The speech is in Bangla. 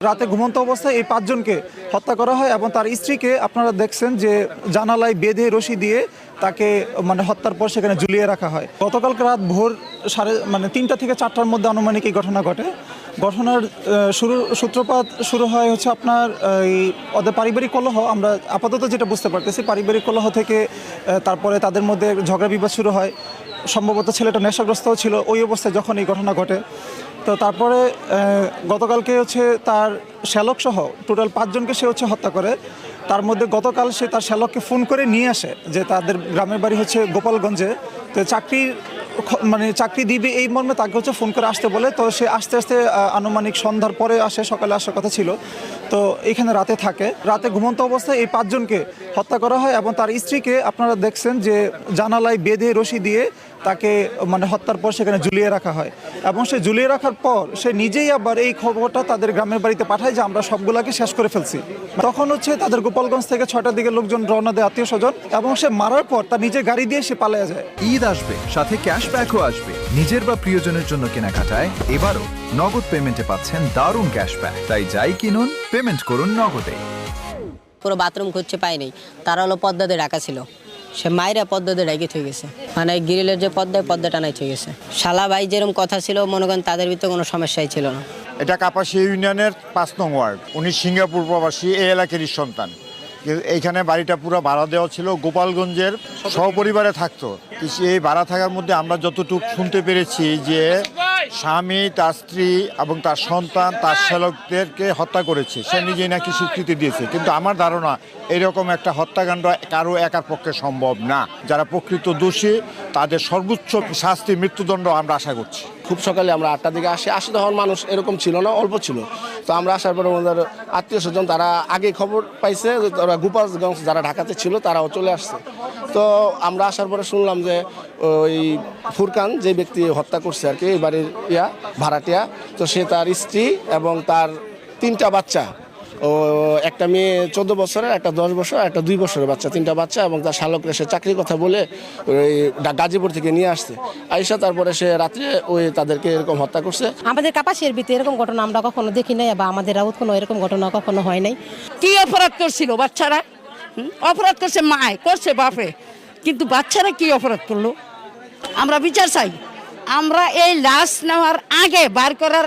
রাতে ঘুমন্ত অবস্থায় এই ৫ জনকে হত্যা করা হয় এবং তার স্ত্রীকে আপনারা দেখছেন যে জানালায় বেঁধে রশি দিয়ে তাকে হত্যার পর সেখানে ঝুলিয়ে রাখা হয়। গতকালকে রাত ভোর ৩টা থেকে 4টার মধ্যে আনুমানিক এই ঘটনা ঘটে। ঘটনার সূত্রপাত শুরু হয় হচ্ছে আপনার এই ওদের পারিবারিক কলহ। আমরা আপাতত যেটা বুঝতে পারতেছি পারিবারিক কলহ থেকে তারপরে তাদের মধ্যে ঝগড়া বিবাদ শুরু হয়। সম্ভবত ছেলেটা নেশাগ্রস্তও ছিল ওই অবস্থায় যখন এই ঘটনা ঘটে। তো তারপরে গতকালকে হচ্ছে তার শ্যালক সহ টোটাল ৫ জনকে সে হত্যা করে। তার মধ্যে গতকাল সে তার শ্যালককে ফোন করে নিয়ে আসে যে তাদের গ্রামের বাড়ি হচ্ছে গোপালগঞ্জে। তো চাকরি দিবে এই মর্মে তাকে ফোন করে আসতে বলে। তো সে আস্তে আস্তে আনুমানিক সন্ধ্যার পরে আসে, সকালে আসার কথা ছিল। তো এখানে রাতে থাকে। রাতে ঘুমন্ত অবস্থায় এই ৫ জনকে হত্যা করা হয় এবং তার স্ত্রীকে আপনারা দেখছেন যে জানালায় বেঁধে রশি দিয়ে তাকে হত্যার পর সেখানে ঝুলিয়ে রাখা হয় এবং সে ঝুলিয়ে রাখার পর সে নিজেই আবার এই খবরটা তাদের গ্রামের বাড়িতে পাঠায় যে আমরা সবগুলাকে শেষ করে ফেলছি। তখন তাদের গোপালগঞ্জ থেকে 6টার দিকে লোকজন রওনা দেয়, আত্মীয় স্বজন, এবং সে মারার পর তার নিজের গাড়ি দিয়ে সে পালিয়ে যায়। ঈদ আসবে, সাথে ক্যাশব্যাকও আসবে। নিজের বা প্রিয়জনের জন্য কেনাকাটায় এবারও নগদ পেমেন্টে পাচ্ছেন দারুণ ক্যাশব্যাক। তাই যাই কিনুন, পেমেন্ট করুন নগদে। পুরো বাথরুম খুঁজছে পায়নি, তারা হলো পদ্মাতে ঢাকা ছিল, সে মায়েরা পদ্মাতে ঢাকি থয়ে গেছে, গ্রিলের যে পদ্মা টানাই থয়ে গেছে। শালা ভাই যেরকম কথা ছিল মনে করেন তাদের ভিতরে কোনো সমস্যাই ছিল না। এটা কাপাসিয়া ইউনিয়নের ৫ নং ওয়ার্ড। উনি সিঙ্গাপুর প্রবাসী, এই এলাকারই সন্তান। এইখানে বাড়িটা পুরো ভাড়া দেওয়া ছিল, গোপালগঞ্জের সহপরিবারে থাকতো। এই ভাড়া থাকার মধ্যে আমরা যতটুকু শুনতে পেরেছি যে স্বামী, তার স্ত্রী এবং তার সন্তান তার শ্যালকদেরকে হত্যা করেছে, সে নিজেই নাকি স্বীকৃতি দিয়েছে। কিন্তু আমার ধারণা এরকম একটা হত্যাকাণ্ড কারো একার পক্ষে সম্ভব না। যারা প্রকৃত দোষী তাদের সর্বোচ্চ শাস্তি, মৃত্যুদণ্ড আমরা আশা করছি। খুব সকালে আমরা 8টার দিকে আসি তখন মানুষ এরকম ছিল না, অল্প ছিল। তো আমরা আসার পরে আমাদের আত্মীয় স্বজন তারা আগে খবর পাইছে, ওরা গোপালগঞ্জ যারা ঢাকাতে ছিল তারাও চলে আসছে। তো আমরা আসার পরে শুনলাম যে ওই ফুরকান যে ব্যক্তি হত্যা করছে আর কি, এই বাড়ির ভাড়াটিয়া, তো সে তার স্ত্রী এবং তার 3টা বাচ্চা, ও একটা মেয়ে 14 বছরের, একটা 10 বছর, একটা 2 বছরের বাচ্চা, 3টা বাচ্চা, এবং তার শালকরে সে চাকরির কথা বলে ওই গাজীপুর থেকে নিয়ে আসছে আইসা। তারপরে সে রাত্রে ওই তাদেরকে এরকম হত্যা করছে। আমাদের কাপাসিয়ার ভিতরে এরকম ঘটনা আমরা কখনো দেখি নাই, বা আমাদের রাউত কোনো এরকম ঘটনা কখনো হয় নাই। কি অপরাধ করছিল বাচ্চারা? অপরাধ করছে মায়, করছে বাপে, কিন্তু বাচ্চারা কি অপরাধ করলো? আমরা বিচার চাই। আমরা এই লাশ নেওয়ার আগে, বার করার